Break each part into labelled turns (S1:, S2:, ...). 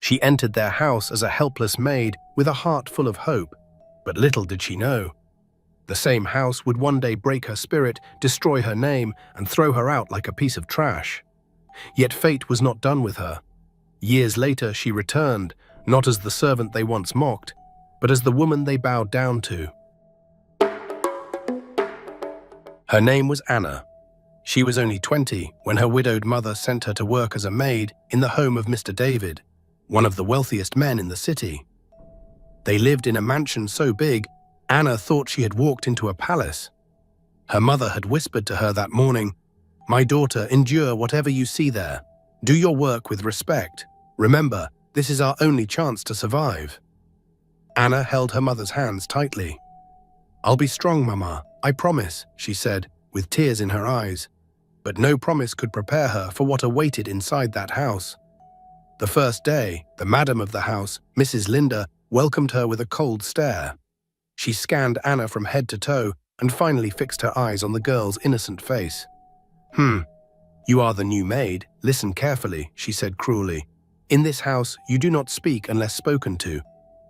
S1: She entered their house as a helpless maid with a heart full of hope, but little did she know. The same house would one day break her spirit, destroy her name, and throw her out like a piece of trash. Yet fate was not done with her. Years later, she returned, not as the servant they once mocked, but as the woman they bowed down to. Her name was Anna. She was only 20 when her widowed mother sent her to work as a maid in the home of Mr. David, one of the wealthiest men in the city. They lived in a mansion so big, Anna thought she had walked into a palace. Her mother had whispered to her that morning, "My daughter, endure whatever you see there. Do your work with respect. Remember, this is our only chance to survive." Anna held her mother's hands tightly. "I'll be strong, Mama, I promise," she said, with tears in her eyes. But no promise could prepare her for what awaited inside that house. The first day, the madam of the house, Mrs. Linda, welcomed her with a cold stare. She scanned Anna from head to toe and finally fixed her eyes on the girl's innocent face. You are the new maid. Listen carefully," she said cruelly. "In this house, you do not speak unless spoken to.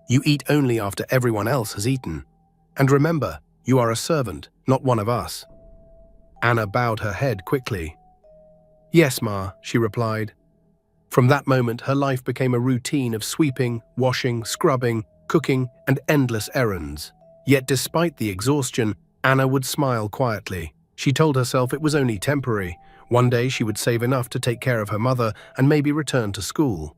S1: You eat only after everyone else has eaten. And remember, you are a servant, not one of us." Anna bowed her head quickly. "Yes, Ma," she replied. From that moment, her life became a routine of sweeping, washing, scrubbing, cooking, and endless errands. Yet despite the exhaustion, Anna would smile quietly. She told herself it was only temporary. One day she would save enough to take care of her mother and maybe return to school.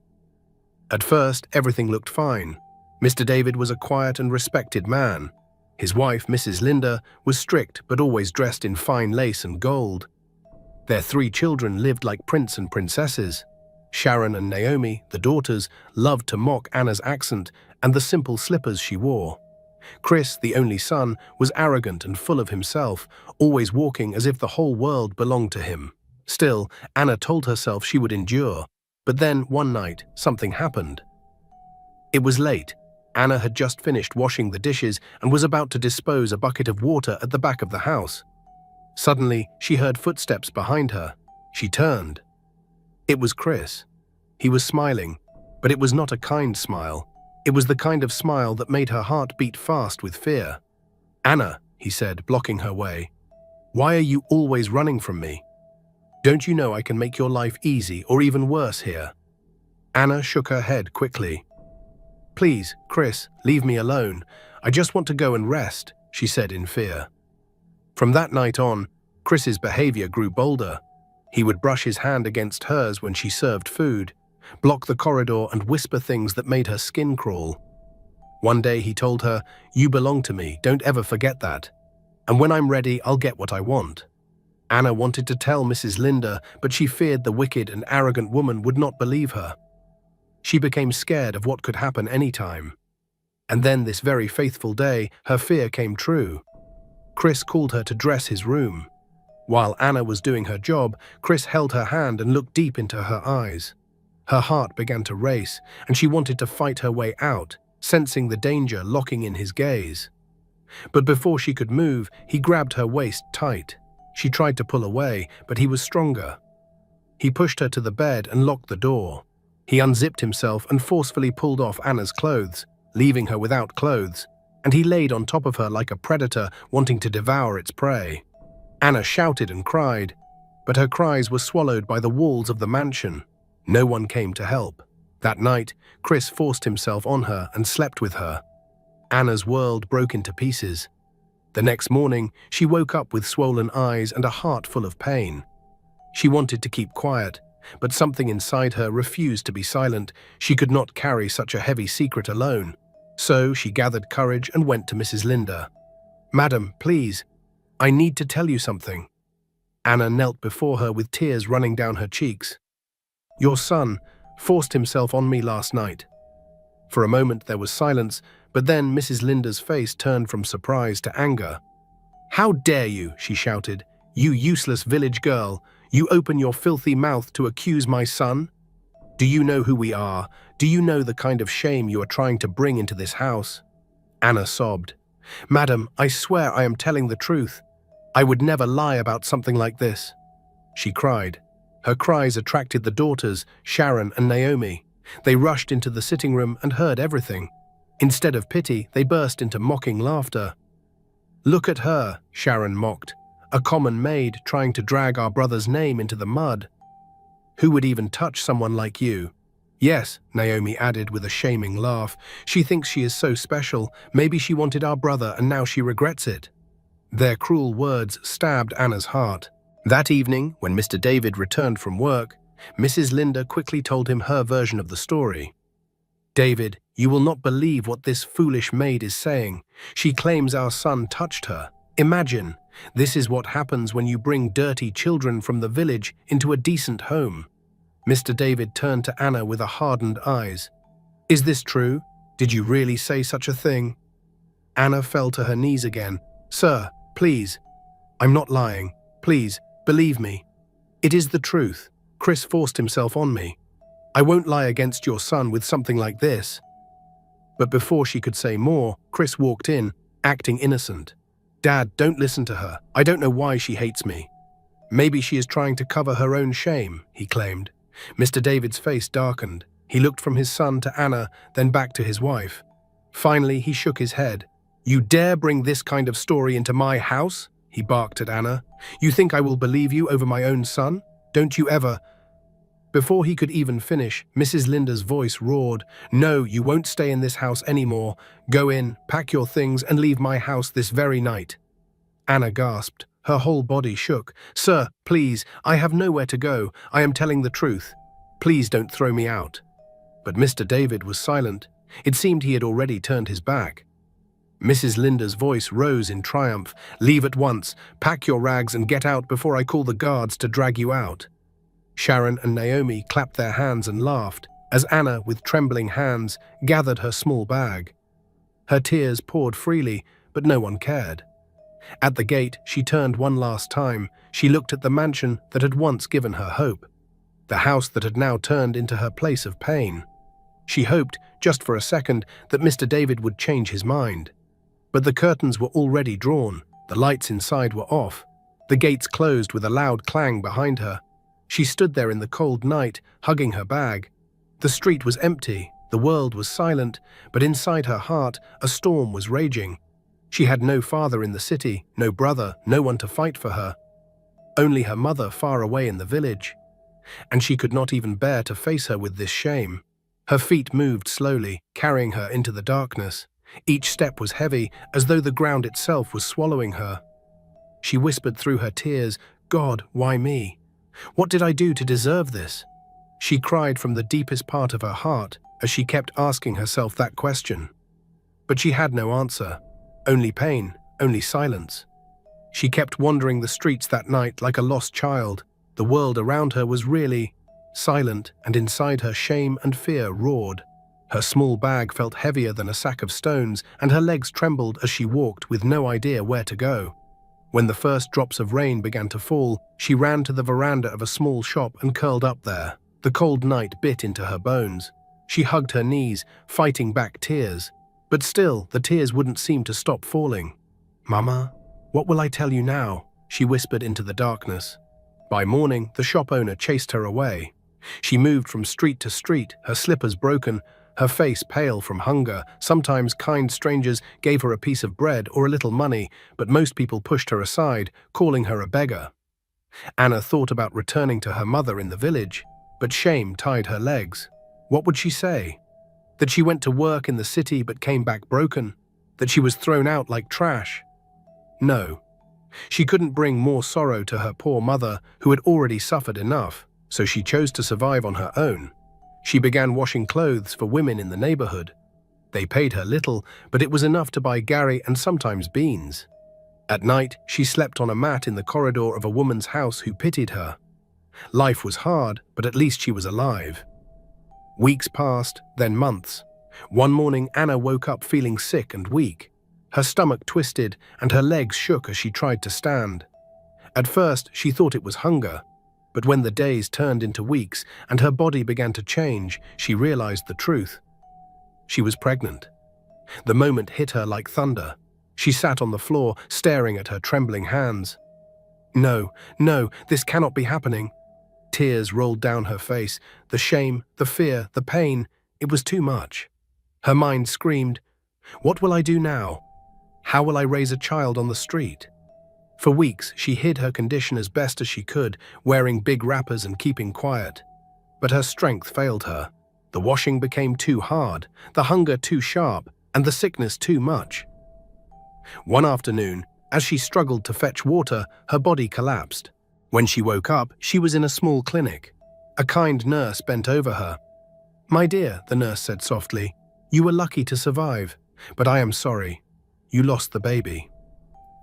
S1: At first, everything looked fine. Mr. David was a quiet and respected man. His wife, Mrs. Linda, was strict but always dressed in fine lace and gold. Their 3 children lived like prince and princesses. Sharon and Naomi, the daughters, loved to mock Anna's accent and the simple slippers she wore. Chris, the only son, was arrogant and full of himself, always walking as if the whole world belonged to him. Still, Anna told herself she would endure. But then, one night, something happened. It was late. Anna had just finished washing the dishes and was about to dispose a bucket of water at the back of the house. Suddenly, she heard footsteps behind her. She turned. It was Chris. He was smiling, but it was not a kind smile. It was the kind of smile that made her heart beat fast with fear. "Anna," he said, blocking her way, "why are you always running from me? Don't you know I can make your life easy or even worse here?" Anna shook her head quickly. "Please, Chris, leave me alone. I just want to go and rest," she said in fear. From that night on, Chris's behavior grew bolder. He would brush his hand against hers when she served food, block the corridor and whisper things that made her skin crawl. One day he told her, "You belong to me, don't ever forget that. And when I'm ready, I'll get what I want." Anna wanted to tell Mrs. Linda, but she feared the wicked and arrogant woman would not believe her. She became scared of what could happen anytime. And then this very faithful day, her fear came true. Chris called her to dress his room. While Anna was doing her job, Chris held her hand and looked deep into her eyes. Her heart began to race, and she wanted to fight her way out, sensing the danger locking in his gaze. But before she could move, he grabbed her waist tight. She tried to pull away, but he was stronger. He pushed her to the bed and locked the door. He unzipped himself and forcefully pulled off Anna's clothes, leaving her without clothes, and he laid on top of her like a predator wanting to devour its prey. Anna shouted and cried, but her cries were swallowed by the walls of the mansion. No one came to help. That night, Chris forced himself on her and slept with her. Anna's world broke into pieces. The next morning, she woke up with swollen eyes and a heart full of pain. She wanted to keep quiet, but something inside her refused to be silent. She could not carry such a heavy secret alone. So she gathered courage and went to Mrs. Linda. "Madam, please, I need to tell you something." Anna knelt before her with tears running down her cheeks. "Your son forced himself on me last night." For a moment there was silence, but then Mrs. Linda's face turned from surprise to anger. "How dare you?" she shouted. "You useless village girl! You open your filthy mouth to accuse my son? Do you know who we are? Do you know the kind of shame you are trying to bring into this house?" Anna sobbed. "Madam, I swear I am telling the truth. I would never lie about something like this," she cried. Her cries attracted the daughters, Sharon and Naomi. They rushed into the sitting room and heard everything. Instead of pity, they burst into mocking laughter. "Look at her," Sharon mocked. "A common maid trying to drag our brother's name into the mud. Who would even touch someone like you?" "Yes," Naomi added with a shaming laugh. "She thinks she is so special. Maybe she wanted our brother and now she regrets it." Their cruel words stabbed Anna's heart. That evening, when Mr. David returned from work, Mrs. Linda quickly told him her version of the story. "David, you will not believe what this foolish maid is saying. She claims our son touched her. Imagine, this is what happens when you bring dirty children from the village into a decent home." Mr. David turned to Anna with hardened eyes. "Is this true? Did you really say such a thing?" Anna fell to her knees again. "Sir, please. I'm not lying. Please, believe me. It is the truth. Chris forced himself on me. I won't lie against your son with something like this." But before she could say more, Chris walked in, acting innocent. "Dad, don't listen to her. I don't know why she hates me. Maybe she is trying to cover her own shame," he claimed. Mr. David's face darkened. He looked from his son to Anna, then back to his wife. Finally, he shook his head. "You dare bring this kind of story into my house?" he barked at Anna. "You think I will believe you over my own son? Don't you ever—" Before he could even finish, Mrs. Linda's voice roared, "No, you won't stay in this house anymore. Go in, pack your things, and leave my house this very night." Anna gasped. Her whole body shook. "Sir, please, I have nowhere to go. I am telling the truth. Please don't throw me out." But Mr. David was silent. It seemed he had already turned his back. Mrs. Linda's voice rose in triumph. "Leave at once. Pack your rags and get out before I call the guards to drag you out." Sharon and Naomi clapped their hands and laughed as Anna, with trembling hands, gathered her small bag. Her tears poured freely, but no one cared. At the gate, she turned one last time. She looked at the mansion that had once given her hope, the house that had now turned into her place of pain. She hoped, just for a second, that Mr. David would change his mind. But the curtains were already drawn, the lights inside were off, the gates closed with a loud clang behind her. She stood there in the cold night, hugging her bag. The street was empty, the world was silent, but inside her heart, a storm was raging. She had no father in the city, no brother, no one to fight for her. Only her mother far away in the village. And she could not even bear to face her with this shame. Her feet moved slowly, carrying her into the darkness. Each step was heavy, as though the ground itself was swallowing her. She whispered through her tears, "God, why me? What did I do to deserve this?" She cried from the deepest part of her heart as she kept asking herself that question. But she had no answer. Only pain, only silence. She kept wandering the streets that night like a lost child. The world around her was really silent, and inside her shame and fear roared. Her small bag felt heavier than a sack of stones, and her legs trembled as she walked with no idea where to go. When the first drops of rain began to fall, she ran to the veranda of a small shop and curled up there. The cold night bit into her bones. She hugged her knees, fighting back tears. But still, the tears wouldn't seem to stop falling. "Mama, what will I tell you now?" she whispered into the darkness. By morning, the shop owner chased her away. She moved from street to street, her slippers broken, her face pale from hunger. Sometimes kind strangers gave her a piece of bread or a little money, but most people pushed her aside, calling her a beggar. Anna thought about returning to her mother in the village, but shame tied her legs. What would she say? That she went to work in the city but came back broken? That she was thrown out like trash? No. She couldn't bring more sorrow to her poor mother, who had already suffered enough, so she chose to survive on her own. She began washing clothes for women in the neighborhood. They paid her little, but it was enough to buy Gary and sometimes beans. At night, she slept on a mat in the corridor of a woman's house who pitied her. Life was hard, but at least she was alive. Weeks passed, then months. One morning, Anna woke up feeling sick and weak. Her stomach twisted and her legs shook as she tried to stand. At first, she thought it was hunger. But when the days turned into weeks and her body began to change, she realized the truth. She was pregnant. The moment hit her like thunder. She sat on the floor, staring at her trembling hands. No, this cannot be happening. Tears rolled down her face. The shame, the fear, the pain, it was too much. Her mind screamed, "What will I do now? How will I raise a child on the street?" For weeks, she hid her condition as best as she could, wearing big wrappers and keeping quiet. But her strength failed her. The washing became too hard, the hunger too sharp, and the sickness too much. One afternoon, as she struggled to fetch water, her body collapsed. When she woke up, she was in a small clinic. A kind nurse bent over her. "My dear," the nurse said softly, "you were lucky to survive, but I am sorry. You lost the baby."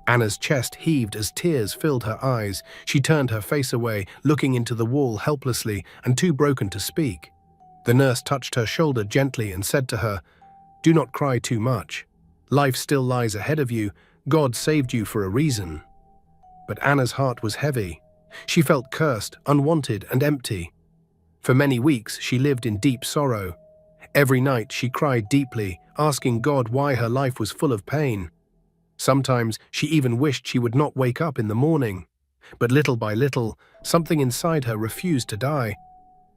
S1: Anna's chest heaved as tears filled her eyes. She turned her face away, looking into the wall helplessly and too broken to speak. The nurse touched her shoulder gently and said to her, "Do not cry too much. Life still lies ahead of you. God saved you for a reason." But Anna's heart was heavy. She felt cursed, unwanted, and empty. For many weeks, she lived in deep sorrow. Every night, she cried deeply, asking God why her life was full of pain. Sometimes, she even wished she would not wake up in the morning. But little by little, something inside her refused to die.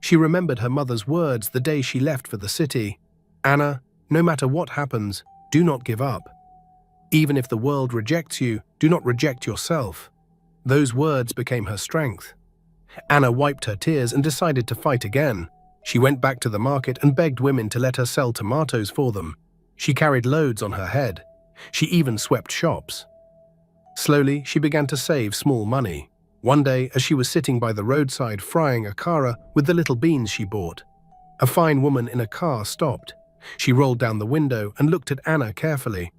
S1: She remembered her mother's words the day she left for the city. "Anna, no matter what happens, do not give up. Even if the world rejects you, do not reject yourself." Those words became her strength. Anna wiped her tears and decided to fight again. She went back to the market and begged women to let her sell tomatoes for them. She carried loads on her head. She even swept shops. Slowly, she began to save small money. One day, as she was sitting by the roadside frying a kara with the little beans she bought, a fine woman in a car stopped. She rolled down the window and looked at Anna carefully.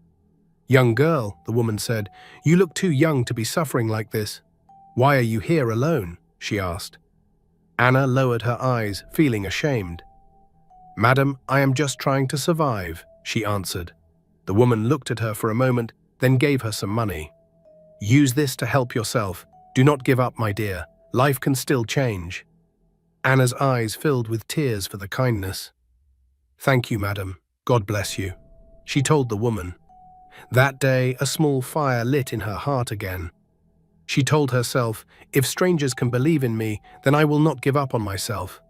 S1: "Young girl," the woman said, "you look too young to be suffering like this. Why are you here alone?" she asked. Anna lowered her eyes, feeling ashamed. "Madam, I am just trying to survive," she answered. The woman looked at her for a moment, then gave her some money. "Use this to help yourself. Do not give up, my dear. Life can still change." Anna's eyes filled with tears for the kindness. "Thank you, madam. God bless you," she told the woman. That day, a small fire lit in her heart again. She told herself, "If strangers can believe in me, then I will not give up on myself."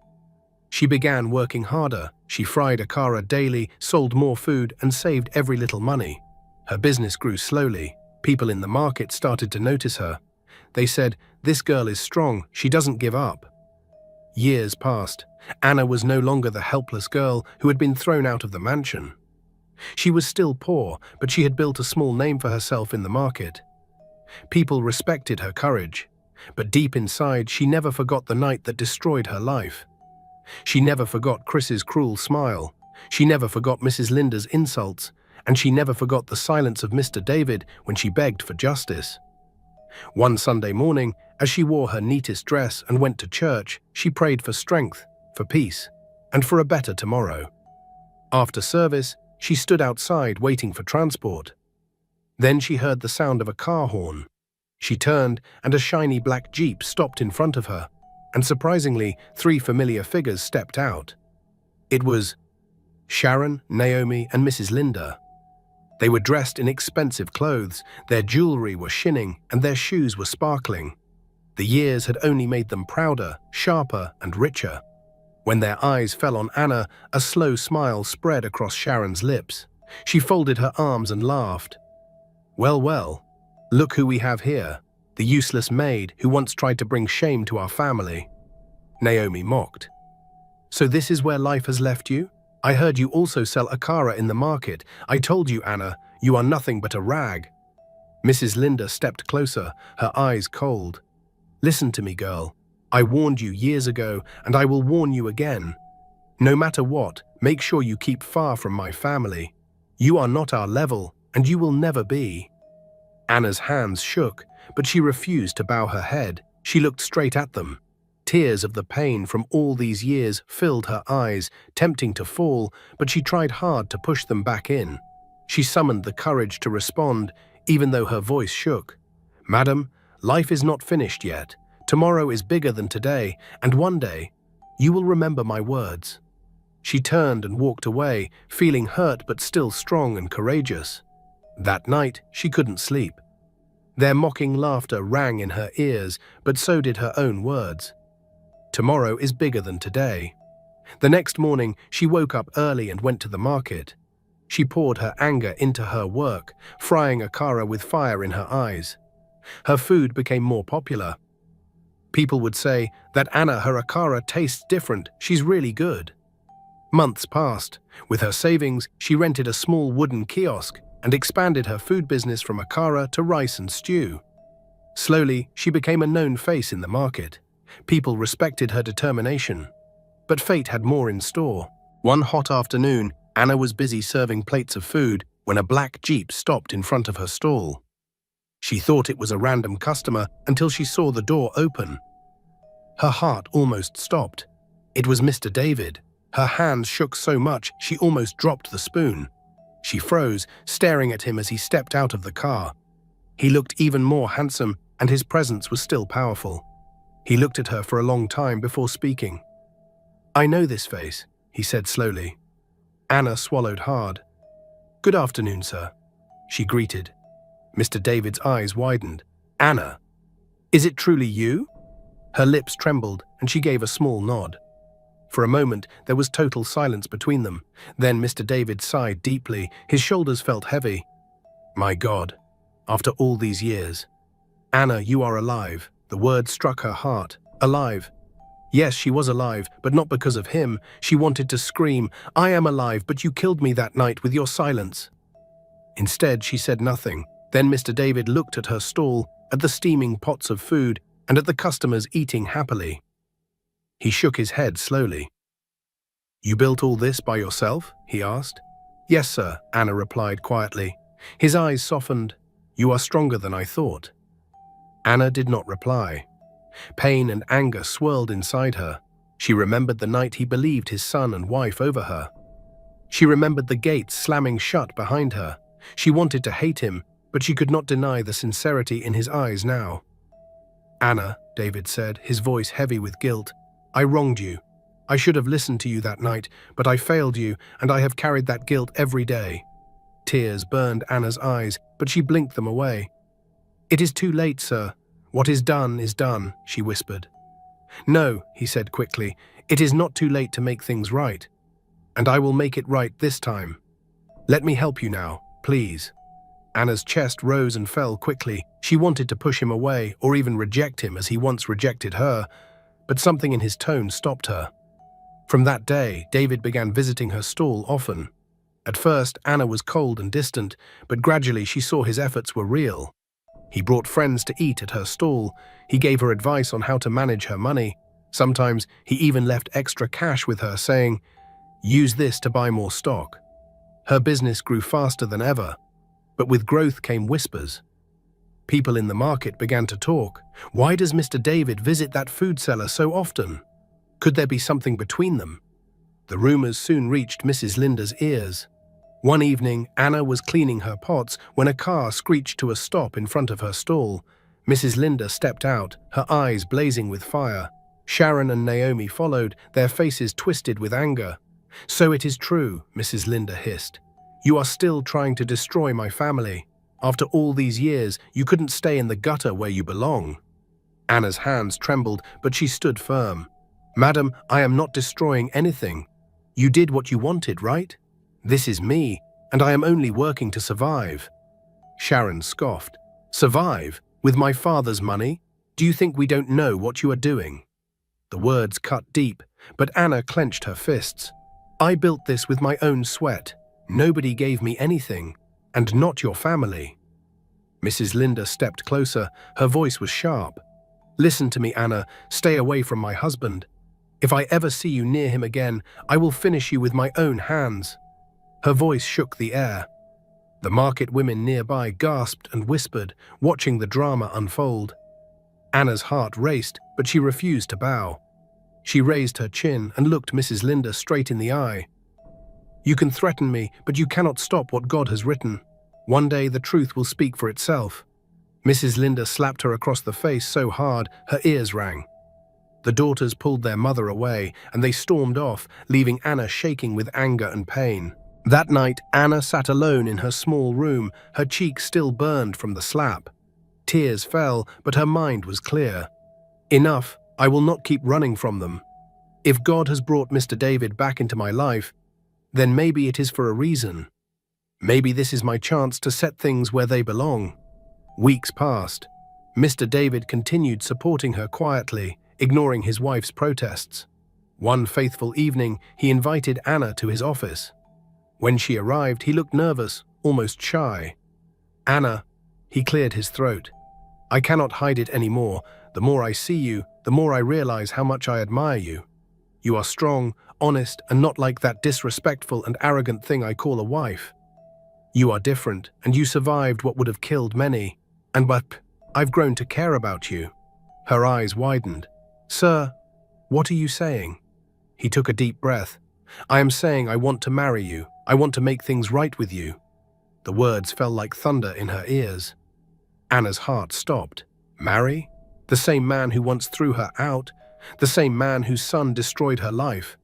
S1: She began working harder. She fried a kara daily, sold more food, and saved every little money. Her business grew slowly. People in the market started to notice her. They said, "This girl is strong, she doesn't give up." Years passed. Anna was no longer the helpless girl who had been thrown out of the mansion. She was still poor, but she had built a small name for herself in the market. People respected her courage, but deep inside she never forgot the night that destroyed her life. She never forgot Chris's cruel smile. She never forgot Mrs. Linda's insults, and she never forgot the silence of Mr. David when she begged for justice. One Sunday morning, as she wore her neatest dress and went to church, she prayed for strength, for peace, and for a better tomorrow. After service, she stood outside waiting for transport. Then she heard the sound of a car horn. She turned, and a shiny black Jeep stopped in front of her, and surprisingly, 3 familiar figures stepped out. It was Sharon, Naomi, and Mrs. Linda. They were dressed in expensive clothes, their jewelry was shining, and their shoes were sparkling. The years had only made them prouder, sharper, and richer. When their eyes fell on Anna, a slow smile spread across Sharon's lips. She folded her arms and laughed. "Well, well, look who we have here, the useless maid who once tried to bring shame to our family." Naomi mocked. "So this is where life has left you? I heard you also sell akara in the market. I told you, Anna, you are nothing but a rag." Mrs. Linda stepped closer, her eyes cold. "Listen to me, girl. I warned you years ago, and I will warn you again. No matter what, make sure you keep far from my family. You are not our level, and you will never be." Anna's hands shook, but she refused to bow her head. She looked straight at them. Tears of the pain from all these years filled her eyes, tempting to fall, but she tried hard to push them back in. She summoned the courage to respond, even though her voice shook. "Madam, life is not finished yet. Tomorrow is bigger than today, and one day, you will remember my words." She turned and walked away, feeling hurt but still strong and courageous. That night, she couldn't sleep. Their mocking laughter rang in her ears, but so did her own words. Tomorrow is bigger than today. The next morning, she woke up early and went to the market. She poured her anger into her work, frying akara with fire in her eyes. Her food became more popular. People would say, "That Anna, her akara tastes different, she's really good." Months passed. With her savings, she rented a small wooden kiosk and expanded her food business from akara to rice and stew. Slowly, she became a known face in the market. People respected her determination. But fate had more in store. One hot afternoon, Anna was busy serving plates of food when a black Jeep stopped in front of her stall. She thought it was a random customer until she saw the door open. Her heart almost stopped. It was Mr. David. Her hands shook so much she almost dropped the spoon. She froze, staring at him as he stepped out of the car. He looked even more handsome, and his presence was still powerful. He looked at her for a long time before speaking. "I know this face," he said slowly. Anna swallowed hard. "Good afternoon, sir," she greeted. Mr. David's eyes widened. "Anna, is it truly you?" Her lips trembled, and she gave a small nod. For a moment, there was total silence between them. Then Mr. David sighed deeply. His shoulders felt heavy. "My God, after all these years. Anna, you are alive." The word struck her heart. Alive. Yes, she was alive, but not because of him. She wanted to scream, "I am alive, but you killed me that night with your silence." Instead, she said nothing. Then Mr. David looked at her stall, at the steaming pots of food, and at the customers eating happily. He shook his head slowly. "You built all this by yourself?" he asked. "Yes, sir," Anna replied quietly. His eyes softened. "You are stronger than I thought." Anna did not reply. Pain and anger swirled inside her. She remembered the night he believed his son and wife over her. She remembered the gates slamming shut behind her. She wanted to hate him, but she could not deny the sincerity in his eyes now. "Anna," David said, his voice heavy with guilt, "I wronged you. I should have listened to you that night, but I failed you, and I have carried that guilt every day." Tears burned Anna's eyes, but she blinked them away. "It is too late, sir. What is done, she whispered. "No," he said quickly, "it is not too late to make things right. And I will make it right this time. Let me help you now, please." Anna's chest rose and fell quickly. She wanted to push him away or even reject him as he once rejected her, but something in his tone stopped her. From that day, David began visiting her stall often. At first, Anna was cold and distant, but gradually she saw his efforts were real. He brought friends to eat at her stall. He gave her advice on how to manage her money. Sometimes he even left extra cash with her, saying, "Use this to buy more stock." Her business grew faster than ever, but with growth came whispers. People in the market began to talk. Why does Mr. David visit that food seller so often? Could there be something between them? The rumors soon reached Mrs. Linda's ears. One evening, Anna was cleaning her pots when a car screeched to a stop in front of her stall. Mrs. Linda stepped out, her eyes blazing with fire. Sharon and Naomi followed, their faces twisted with anger. "So it is true," Mrs. Linda hissed. "You are still trying to destroy my family. After all these years, you couldn't stay in the gutter where you belong." Anna's hands trembled, but she stood firm. "Madam, I am not destroying anything. You did what you wanted, right? This is me, and I am only working to survive." Sharon scoffed. "Survive? With my father's money? Do you think we don't know what you are doing?" The words cut deep, but Anna clenched her fists. "I built this with my own sweat. Nobody gave me anything, and not your family." Mrs. Linda stepped closer. Her voice was sharp. "Listen to me, Anna. Stay away from my husband. If I ever see you near him again, I will finish you with my own hands." Her voice shook the air. The market women nearby gasped and whispered, watching the drama unfold. Anna's heart raced, but she refused to bow. She raised her chin and looked Mrs. Linda straight in the eye. "You can threaten me, but you cannot stop what God has written. One day the truth will speak for itself." Mrs. Linda slapped her across the face so hard her ears rang. The daughters pulled their mother away, and they stormed off, leaving Anna shaking with anger and pain. That night, Anna sat alone in her small room, her cheeks still burned from the slap. Tears fell, but her mind was clear. Enough, I will not keep running from them. If God has brought Mr. David back into my life, then maybe it is for a reason. Maybe this is my chance to set things where they belong. Weeks passed. Mr. David continued supporting her quietly, ignoring his wife's protests. One faithful evening, he invited Anna to his office. When she arrived, he looked nervous, almost shy. "Anna," he cleared his throat. "I cannot hide it anymore. The more I see you, the more I realize how much I admire you. You are strong, honest, and not like that disrespectful and arrogant thing I call a wife. You are different, and you survived what would have killed many. But I've grown to care about you." Her eyes widened. "Sir, what are you saying?" He took a deep breath. "I am saying I want to marry you. I want to make things right with you." The words fell like thunder in her ears. Anna's heart stopped. Marry? The same man who once threw her out? The same man whose son destroyed her life?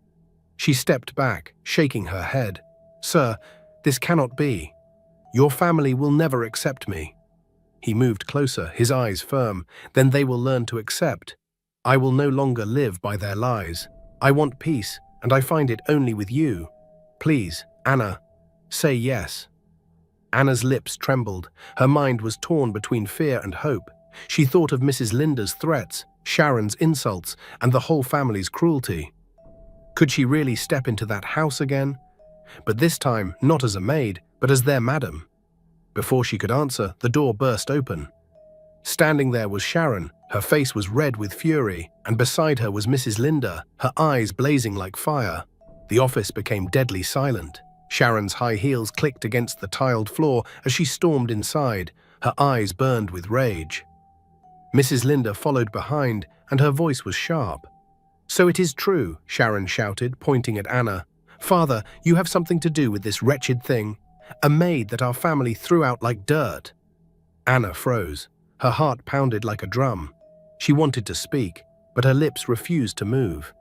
S1: She stepped back, shaking her head. "Sir, this cannot be. Your family will never accept me." He moved closer, his eyes firm. "Then they will learn to accept. I will no longer live by their lies. I want peace, and I find it only with you. Please, Anna, say yes." Anna's lips trembled. Her mind was torn between fear and hope. She thought of Mrs. Linda's threats, Sharon's insults, and the whole family's cruelty. Could she really step into that house again? But this time, not as a maid, but as their madam. Before she could answer, the door burst open. Standing there was Sharon. Her face was red with fury, and beside her was Mrs. Linda, her eyes blazing like fire. The office became deadly silent. Sharon's high heels clicked against the tiled floor as she stormed inside. Her eyes burned with rage. Mrs. Linda followed behind, and her voice was sharp. "So it is true," Sharon shouted, pointing at Anna. "Father, you have something to do with this wretched thing. A maid that our family threw out like dirt." Anna froze. Her heart pounded like a drum. She wanted to speak, but her lips refused to move.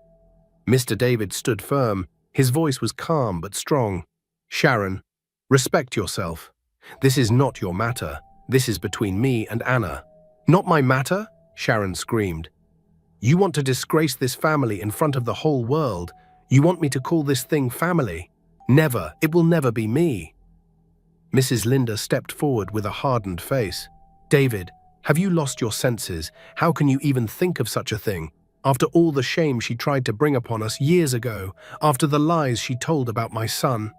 S1: Mr. David stood firm. His voice was calm but strong. "Sharon, respect yourself. This is not your matter. This is between me and Anna." "Not my matter?" Sharon screamed. "You want to disgrace this family in front of the whole world. You want me to call this thing family? Never. It will never be me." Mrs. Linda stepped forward with a hardened face. "David, have you lost your senses? How can you even think of such a thing? After all the shame she tried to bring upon us years ago, after the lies she told about my son."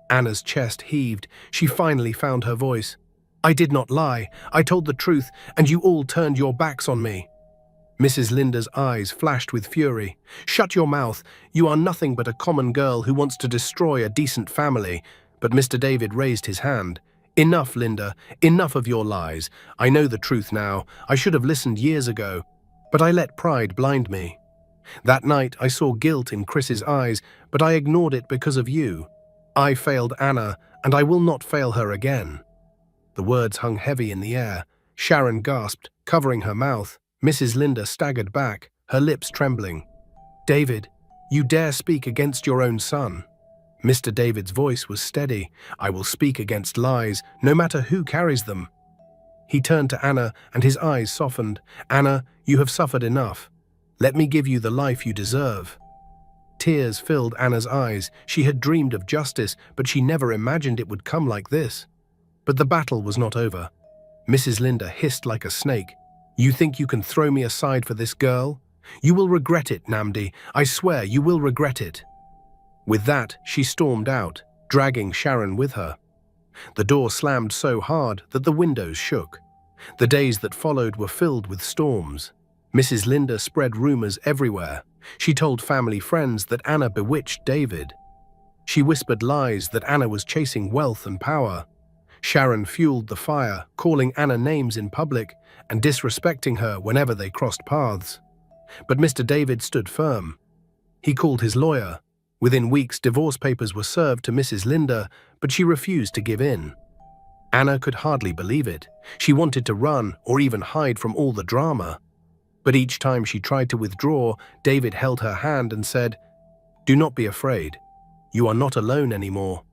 S1: Anna's chest heaved. She finally found her voice. "I did not lie. I told the truth, and you all turned your backs on me." Mrs. Linda's eyes flashed with fury. "Shut your mouth. You are nothing but a common girl who wants to destroy a decent family." But Mr. David raised his hand. "Enough, Linda. Enough of your lies. I know the truth now. I should have listened years ago. But I let pride blind me. That night I saw guilt in Chris's eyes, but I ignored it because of you. I failed Anna, and I will not fail her again." The words hung heavy in the air. Sharon gasped, covering her mouth. Mrs. Linda staggered back, her lips trembling. "David, you dare speak against your own son." Mr. David's voice was steady. "I will speak against lies, no matter who carries them." He turned to Anna, and his eyes softened. "Anna, you have suffered enough. Let me give you the life you deserve." Tears filled Anna's eyes. She had dreamed of justice, but she never imagined it would come like this. But the battle was not over. Mrs. Linda hissed like a snake. "You think you can throw me aside for this girl? You will regret it, Namdi. I swear you will regret it." With that, she stormed out, dragging Sharon with her. The door slammed so hard that the windows shook. The days that followed were filled with storms. Mrs. Linda spread rumors everywhere. She told family friends that Anna bewitched David. She whispered lies that Anna was chasing wealth and power. Sharon fueled the fire, calling Anna names in public and disrespecting her whenever they crossed paths. But Mr. David stood firm. He called his lawyer. Within weeks, divorce papers were served to Mrs. Linda, but she refused to give in. Anna could hardly believe it. She wanted to run or even hide from all the drama. But each time she tried to withdraw, David held her hand and said, "Do not be afraid. You are not alone anymore."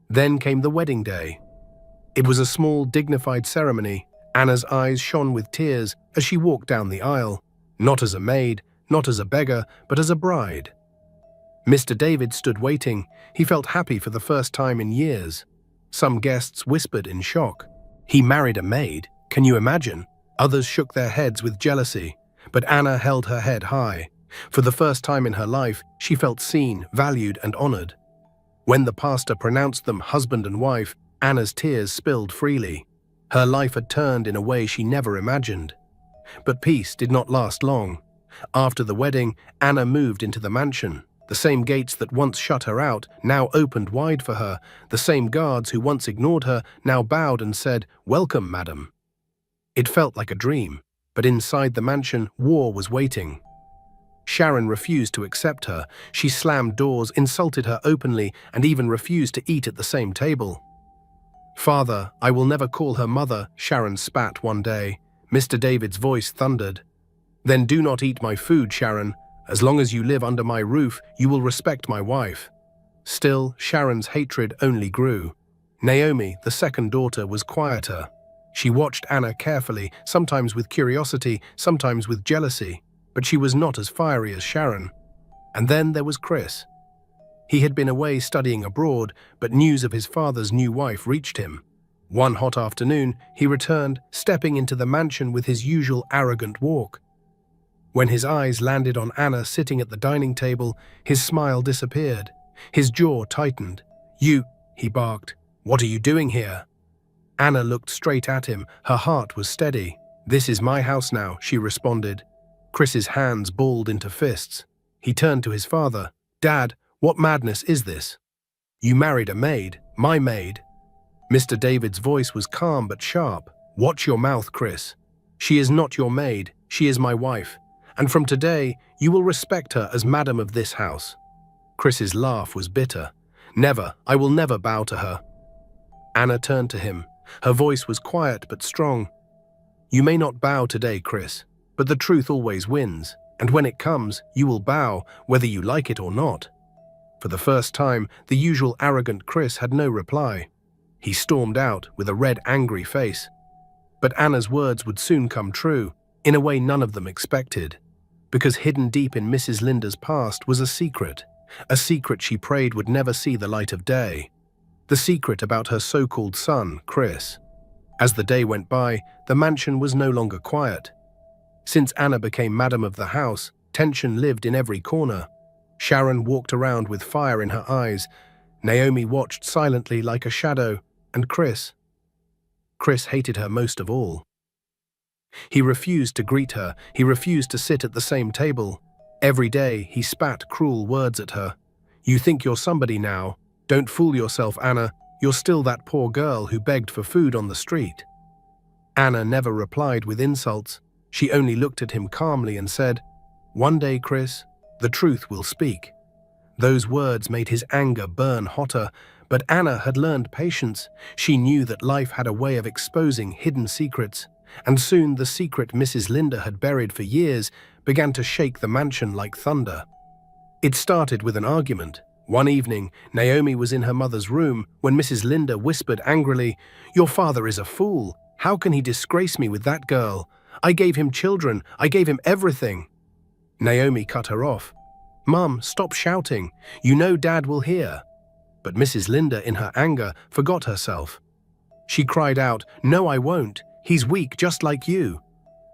S1: Then came the wedding day. It was a small, dignified ceremony. Anna's eyes shone with tears as she walked down the aisle. Not as a maid, not as a beggar, but as a bride. Mr. David stood waiting. He felt happy for the first time in years. Some guests whispered in shock. He married a maid, can you imagine? Others shook their heads with jealousy, but Anna held her head high. For the first time in her life, she felt seen, valued, and honored. When the pastor pronounced them husband and wife, Anna's tears spilled freely. Her life had turned in a way she never imagined. But peace did not last long. After the wedding, Anna moved into the mansion. The same gates that once shut her out now opened wide for her. The same guards who once ignored her now bowed and said, "Welcome, madam." It felt like a dream, but inside the mansion, war was waiting. Sharon refused to accept her. She slammed doors, insulted her openly, and even refused to eat at the same table. "Father, I will never call her mother," Sharon spat one day. Mr. David's voice thundered. "Then do not eat my food, Sharon. As long as you live under my roof, you will respect my wife." Still, Sharon's hatred only grew. Naomi, the second daughter, was quieter. She watched Anna carefully, sometimes with curiosity, sometimes with jealousy, but she was not as fiery as Sharon. And then there was Chris. He had been away studying abroad, but news of his father's new wife reached him. One hot afternoon, he returned, stepping into the mansion with his usual arrogant walk. When his eyes landed on Anna sitting at the dining table, his smile disappeared. His jaw tightened. "You," he barked. "What are you doing here?" Anna looked straight at him. Her heart was steady. "This is my house now," she responded. Chris's hands balled into fists. He turned to his father. "Dad, what madness is this? You married a maid, my maid." Mr. David's voice was calm but sharp. "Watch your mouth, Chris. She is not your maid, she is my wife. And from today, you will respect her as madam of this house." Chris's laugh was bitter. "Never, I will never bow to her." Anna turned to him. Her voice was quiet but strong. "You may not bow today, Chris, but the truth always wins. And when it comes, you will bow, whether you like it or not." For the first time, the usual arrogant Chris had no reply. He stormed out with a red, angry face. But Anna's words would soon come true, in a way none of them expected. Because hidden deep in Mrs. Linda's past was a secret she prayed would never see the light of day. The secret about her so-called son, Chris. As the day went by, the mansion was no longer quiet. Since Anna became madam of the house, tension lived in every corner. Sharon walked around with fire in her eyes. Naomi watched silently like a shadow, and Chris hated her most of all. He refused to greet her, he refused to sit at the same table. Every day he spat cruel words at her. "You think you're somebody now. Don't fool yourself, Anna. You're still that poor girl who begged for food on the street." Anna never replied with insults. She only looked at him calmly and said, "One day, Chris, the truth will speak." Those words made his anger burn hotter, but Anna had learned patience. She knew that life had a way of exposing hidden secrets, and soon the secret Mrs. Linda had buried for years began to shake the mansion like thunder. It started with an argument. One evening, Naomi was in her mother's room when Mrs. Linda whispered angrily, "Your father is a fool. How can he disgrace me with that girl? I gave him children. I gave him everything." Naomi cut her off. "Mum, stop shouting. You know Dad will hear." But Mrs. Linda, in her anger, forgot herself. She cried out, "No, I won't. He's weak just like you.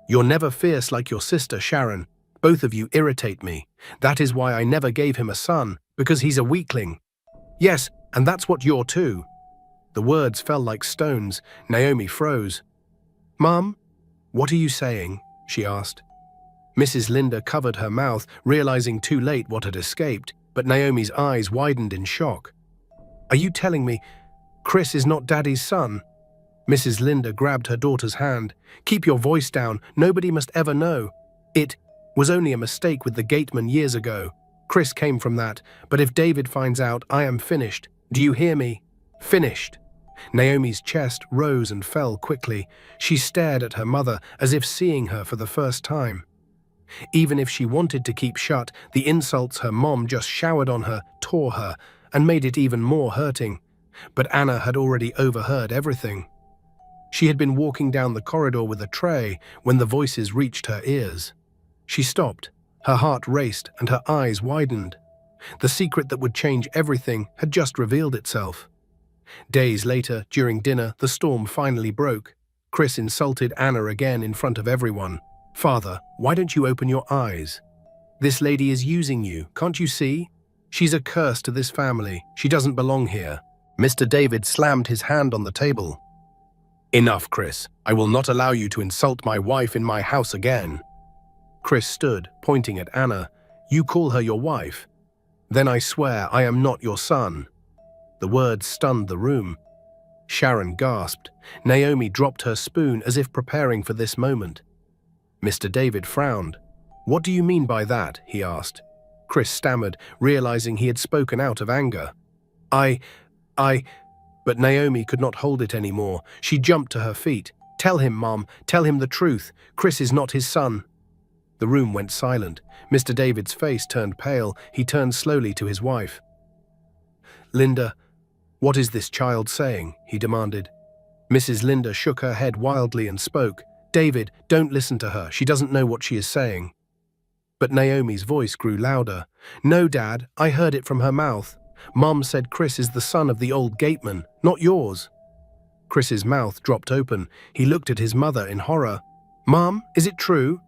S1: You're never fierce like your sister, Sharon. Both of you irritate me. That is why I never gave him a son, because he's a weakling. Yes, and that's what you're too." The words fell like stones. Naomi froze. "Mum, what are you saying?" she asked. Mrs. Linda covered her mouth, realizing too late what had escaped, but Naomi's eyes widened in shock. "Are you telling me Chris is not Daddy's son?" Mrs. Linda grabbed her daughter's hand. "Keep your voice down. Nobody must ever know. It was only a mistake with the gateman years ago. Chris came from that, but if David finds out, I am finished. Do you hear me? Finished." Naomi's chest rose and fell quickly. She stared at her mother as if seeing her for the first time. Even if she wanted to keep shut, the insults her mom just showered on her tore her and made it even more hurting. But Anna had already overheard everything. She had been walking down the corridor with a tray when the voices reached her ears. She stopped. Her heart raced and her eyes widened. The secret that would change everything had just revealed itself. Days later, during dinner, the storm finally broke. Chris insulted Anna again in front of everyone. "Father, why don't you open your eyes? This lady is using you, can't you see? She's a curse to this family. She doesn't belong here." Mr. David slammed his hand on the table. "Enough, Chris. I will not allow you to insult my wife in my house again." Chris stood, pointing at Anna. "You call her your wife? Then I swear I am not your son." The words stunned the room. Sharon gasped. Naomi dropped her spoon as if preparing for this moment. Mr. David frowned. "What do you mean by that?" he asked. Chris stammered, realizing he had spoken out of anger. I... But Naomi could not hold it anymore. She jumped to her feet. "Tell him, Mom. Tell him the truth. Chris is not his son." The room went silent. Mr. David's face turned pale. He turned slowly to his wife. "Linda, what is this child saying?" he demanded. Mrs. Linda shook her head wildly and spoke. "David, don't listen to her. She doesn't know what she is saying." But Naomi's voice grew louder. "No, Dad, I heard it from her mouth. Mom said Chris is the son of the old gateman, not yours." Chris's mouth dropped open. He looked at his mother in horror. "Mom, is it true?"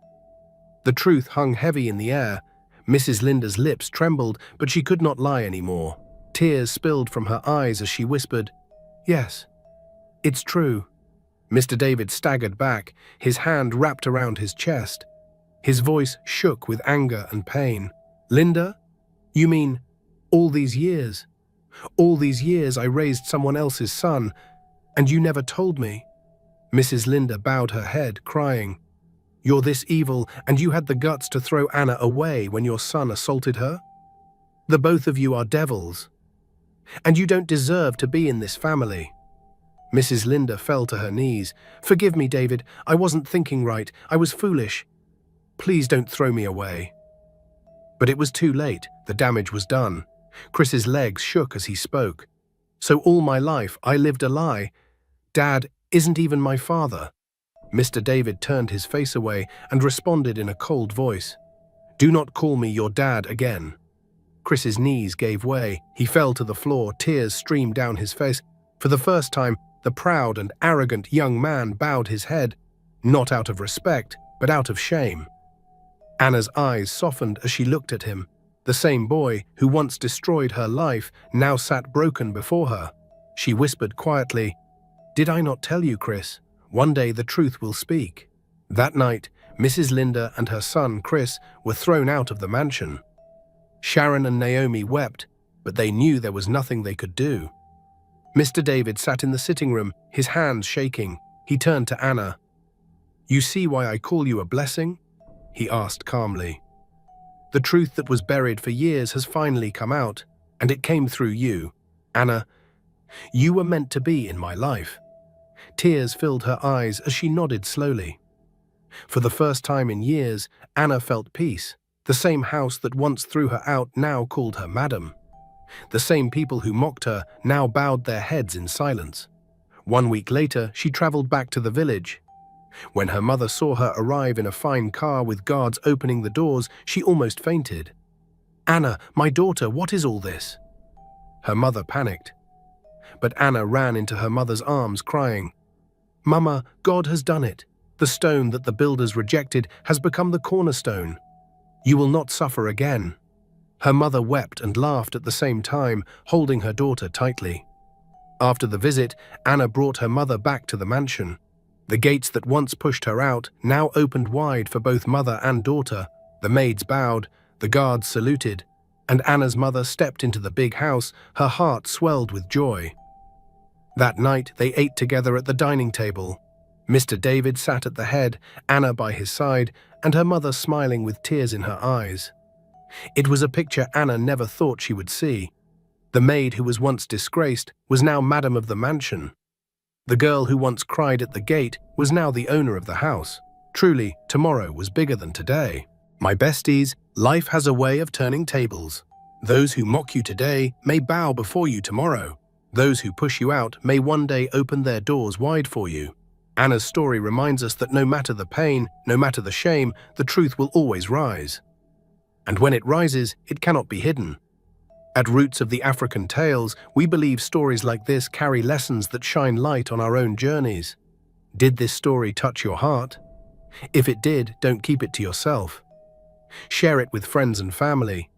S1: The truth hung heavy in the air. Mrs. Linda's lips trembled, but she could not lie anymore. Tears spilled from her eyes as she whispered, "Yes, it's true." Mr. David staggered back, his hand wrapped around his chest. His voice shook with anger and pain. "Linda, you mean all these years? All these years I raised someone else's son, and you never told me?" Mrs. Linda bowed her head, crying. "You're this evil, and you had the guts to throw Anna away when your son assaulted her? The both of you are devils. And you don't deserve to be in this family." Mrs. Linda fell to her knees. "Forgive me, David. I wasn't thinking right. I was foolish. Please don't throw me away." But it was too late. The damage was done. Chris's legs shook as he spoke. "So all my life I lived a lie. Dad isn't even my father." Mr. David turned his face away and responded in a cold voice. "Do not call me your dad again." Chris's knees gave way. He fell to the floor. Tears streamed down his face. For the first time, the proud and arrogant young man bowed his head, not out of respect, but out of shame. Anna's eyes softened as she looked at him. The same boy who once destroyed her life now sat broken before her. She whispered quietly, "Did I not tell you, Chris? One day the truth will speak." That night, Mrs. Linda and her son, Chris, were thrown out of the mansion. Sharon and Naomi wept, but they knew there was nothing they could do. Mr. David sat in the sitting room, his hands shaking. He turned to Anna. "You see why I call you a blessing?" he asked calmly. "The truth that was buried for years has finally come out, and it came through you. Anna, you were meant to be in my life." Tears filled her eyes as she nodded slowly. For the first time in years, Anna felt peace. The same house that once threw her out now called her madam. The same people who mocked her now bowed their heads in silence. 1 week later, she traveled back to the village. When her mother saw her arrive in a fine car with guards opening the doors, she almost fainted. "Anna, my daughter, what is all this?" Her mother panicked. But Anna ran into her mother's arms, crying, "Mama, God has done it. The stone that the builders rejected has become the cornerstone. You will not suffer again." Her mother wept and laughed at the same time, holding her daughter tightly. After the visit, Anna brought her mother back to the mansion. The gates that once pushed her out now opened wide for both mother and daughter. The maids bowed, the guards saluted, and Anna's mother stepped into the big house, her heart swelled with joy. That night, they ate together at the dining table. Mr. David sat at the head, Anna by his side, and her mother smiling with tears in her eyes. It was a picture Anna never thought she would see. The maid who was once disgraced was now madam of the mansion. The girl who once cried at the gate was now the owner of the house. Truly, tomorrow was bigger than today. My besties, life has a way of turning tables. Those who mock you today may bow before you tomorrow. Those who push you out may one day open their doors wide for you. Anna's story reminds us that no matter the pain, no matter the shame, the truth will always rise. And when it rises, it cannot be hidden. At Roots of the African Tales, we believe stories like this carry lessons that shine light on our own journeys. Did this story touch your heart? If it did, don't keep it to yourself. Share it with friends and family.